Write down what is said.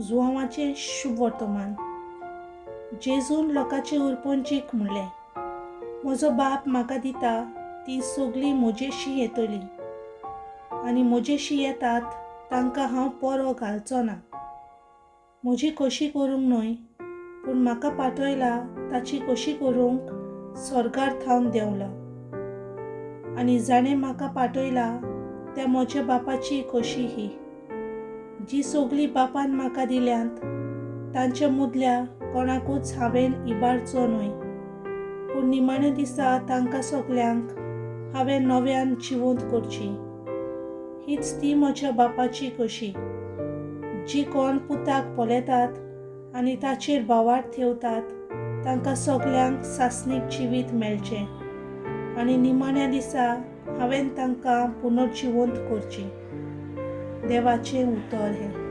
जुआंवाचें शुभ वर्तमान. जेजून लोकांचे उरपणजीक म्हणलें, म्हजो बाप म्हाका दिता ती सगळीं म्हजेशी येतली आनी म्हजेशी येतात तांकां हांव परो घालचो ना. म्हजी कशी करूंक न्हय, पूण म्हाका पाठयला ताची कशी करूंक स्वर्गार थावन देंवला. आनी जाणें म्हाका पाठयला त्या म्हज्या बापाची कशी ही, जी सगळीं बापान म्हाका दिल्यांत तांच्या मदल्या कोणाकूच हांवें इबाडचो न्हय, पूण निमाण्या दिसा तांकां सगल्यांक हांवें नव्यान जिवंत करची. हीच ती म्हज्या बापाची कशी. जी कोण पुताक पळयतात आनी ताचेर भावार्थ ठेवतात तांकां सगल्यांक सासणीक जिवीत मेळचें आनी निमाण्या दिसा हांवें तांकां पुनर्जिवंत करची. देवाचें उतर हें.